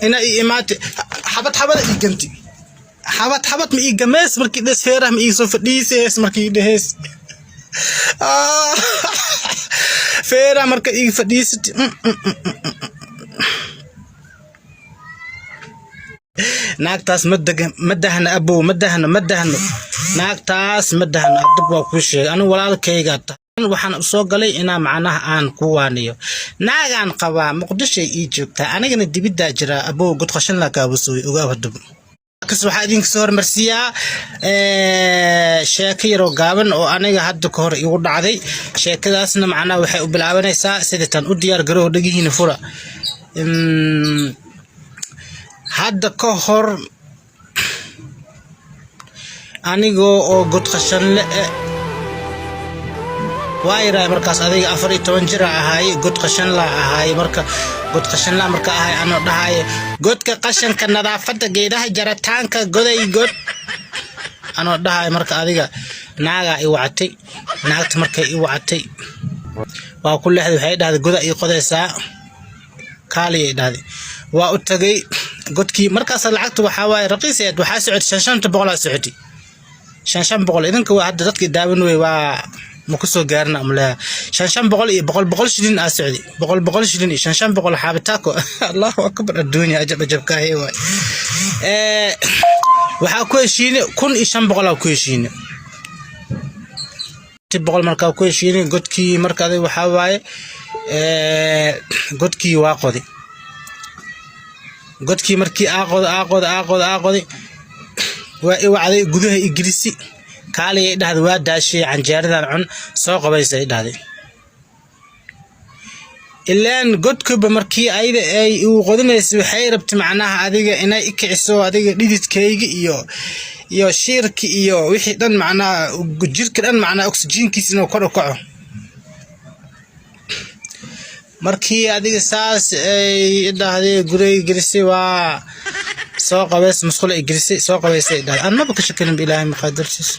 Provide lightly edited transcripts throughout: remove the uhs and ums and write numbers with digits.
ina iimaate xabad iiganti xabad ma iigamees markii des feeraha ma iisoo fadhiisees markii dhehees feeraha marka ii fadhiisati naagtaas madahna abo madahna naagtaas madahna dib waa ku sheegay anigu walaalkayga waxaan soo galay inaa macnaha aan ku waaniyo naagaan qabaa muqdisho ii joogtaa anigana dibida jira abo god qashan la kaabasooy uga wadab kas waxa idin soo hormarsiyaa sheeko yar oo gaaban oo aniga hadda ka hor igu dhacday sheekadaasna macnaha waxay u bilaabanaysaa sidatan u diyaar garow dhagihiina fura hadda ka hor anigoo oo god qashan le waayray markaas adiga 14 jir ahaay god qashan la ahaay marka god qashan la marka ahaay ano dhahay godka qashanka nadaafada geedaha jarataanka goday god ano dhahay marka adiga naaga i wactay naagta markay i wactay waa ku leexday waxay dhahday goda i qodaysaa kaaliye dhahday waa u tagay godkii markaas lacagtu waxa waay raqiiseed waxa socod 500 socoti 500 idinka waa hadda dadkii daawan way waa ma ku soo gaarna amla 500 iyo 100 shilin ascidi 100 shilin 500 xabataako Allahu akbar adduunyo ajabka hay waay waxa ku heshiinay 1500 ku heshiinay 100 marka ku heshiinay godkii markaad waxa waay godkii waa qodi godkii markii aaqoday waa i wacday gudaha Ingiriisi kaaliye dhahday waa daashay canjeeradan cun soo qabaysay dhahday ilaan godkuba markii ayda ay u qodinaysay waxay rabtay macnaha adiga inay ikiciso adiga dhididkayga iyo shiirki iyo wixii dhan macnaha jirka dhan macnaha oxygenkiisa inuu kor u kaco markii adiga saas ay dhahday guray Ingiriisi waa soo qabays musqul Ingiriisi soo qabaysay dhahday aan ma ka shakirin bilaahi maqadartiis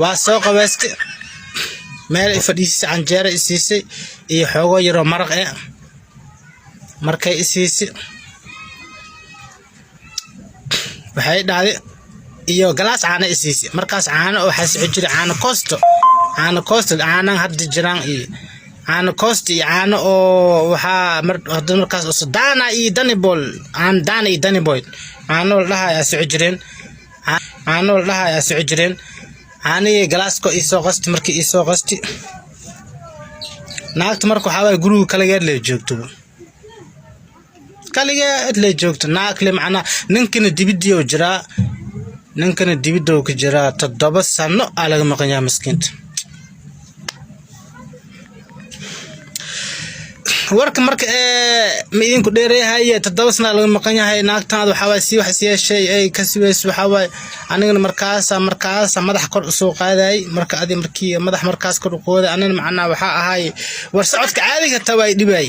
waa soo qabaystay meel fadhiisay canjeera isiisay iyo xoogo yaro maraq markay isiisay waxay dhahday iyo galaas caano isiisay markaas caano waxa soo jiray caano koosto caano hadda jiraan iyo caano koosto iyo caano oo waxa markaas oo daana iyo danibol caano lahaa soo jireen ani galaasko isoo qasti markii isoo qasti naagta markuu waxa way guriga kaligeed la joogto naag le macna ninkana dibidiyo jira ninkana dibido ku jira 7 sano alaga maqan miskiinta warka marka ma idinku dheereeyahay 7 sano laga maqan yahay naagtaada waxa way si wax yeeshay ay ka siweys waxa way anigana markaas madax kor u soo qaaday marka adi markii madax markaas kor u qooday anana macna waxa ahay war socodka caadiga tabay dhibay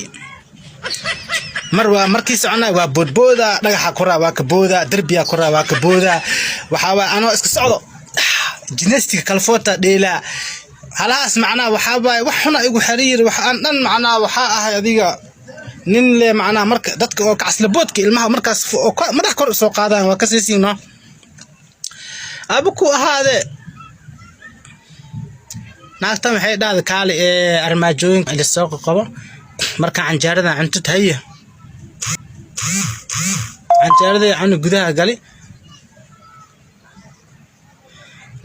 markii soconay waa boodbooda dhagaxa koraa waa ka booda darbiya koraa waa ka booda waxa way ano iska socdo gymnastic kalfoota dheela halaas macna waxa way wax xuna igu xariir wax aan dhan macna waxa ahay adiga nin le macna marka dadka oo kacasla boodka ilmaha markaas madax kor soo qaadaan waa ka siisino abuku ahaade naagtan waxay dhahday kaali armaajooyin la soo qabo marka canjeerada cunto tahay canjeerada aan gudaha gali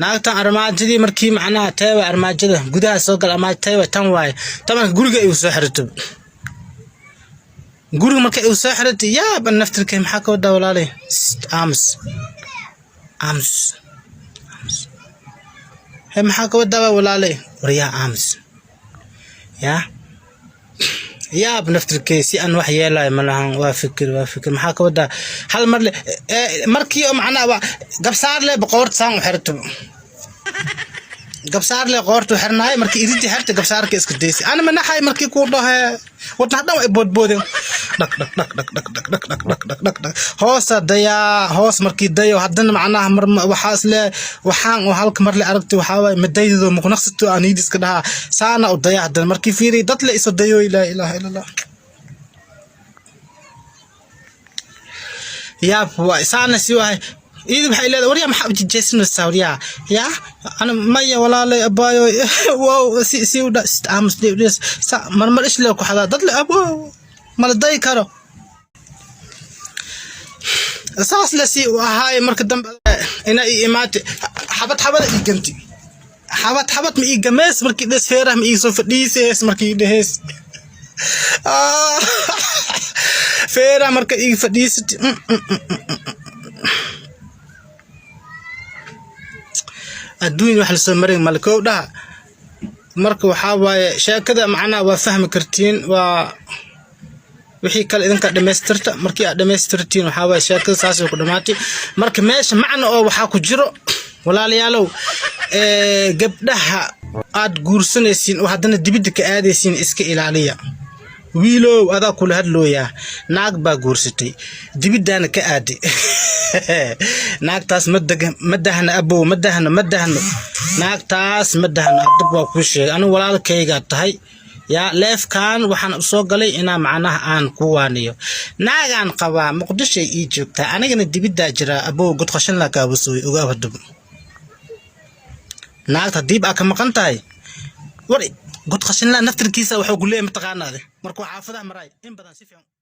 naagtan armaajadii markii macnaha teewa armaajada gudaha soo gal ama teewa tan waay tamarka guriga ay soo xirto guriga marka ay soo xirto yaa ban naftirkay maxaa ka wada walaalay ams he maxaa ka wada walaalay wariya ams yaa ban naftirkay si aan wax yeelay malahan waa fikir maxaa ka wada hal mar markii macnaha gabsaar le boqorta saan u xirto gabsaar le qoortu xirnaay markii idintii xirta gabsaarka iska deysay ana manaxay markii ku dhahay wadna dhan ay boodboodeen dhak hoos markii dayo haddana macnaha mar waxaas le waxaan oo halka mar le aragtay waxa way madaydo muqnaqsato aan idiska dhaha saana u daya haddana markii fiiri dad le iso dayo ilaa ilaaha illallah يا سانا سوى إذا بحيل هذا وريا محب جيسن السوريا يا أنا مية ولا لي أبايو واو سي ودا أمس ديس مرمر إيش لك وحدا ضل أبو مال ضاي كارو أساس لسي وهاي مركدم إنا إيمات حبت إيجنتي حبت مي إيجمس مركي دس فيره مي إيسو فديس مركي دهس فيره مركي إيج فديس الدنيا واحد السمرين مالكو ده مركو حاوي شاكذا معنا وفهم كرتين وحي كل إذا كان دمسترت مركي دمسترتين وحاوي شاكذا ساسو كدماتي مرك ماشي معنا أو وحاكو جرو ولا ليالو قبلها عاد جورسنسين وحدنا دبيدك آديسين إسك إلالية ويلو هذا كل هدلو يا ناقبا جورستي دبيدنا كآدي naagtaas madahana abo madahana naagtaas madahana dib waa ku sheegay anigu walaalkayga tahay ya leefkan waxaan soo galay ina macnaha aan ku waaniyo naagan qaba muqdisho ii joogta anigana dibida jira abo god qashan la kaabasooy ogaa hadab naagta dib aa ka maqan tahay wari god qashan la naftirkiisa wuxuu ku leeyahay mataqaanaade markuu xaafadaha maray in badan si fiican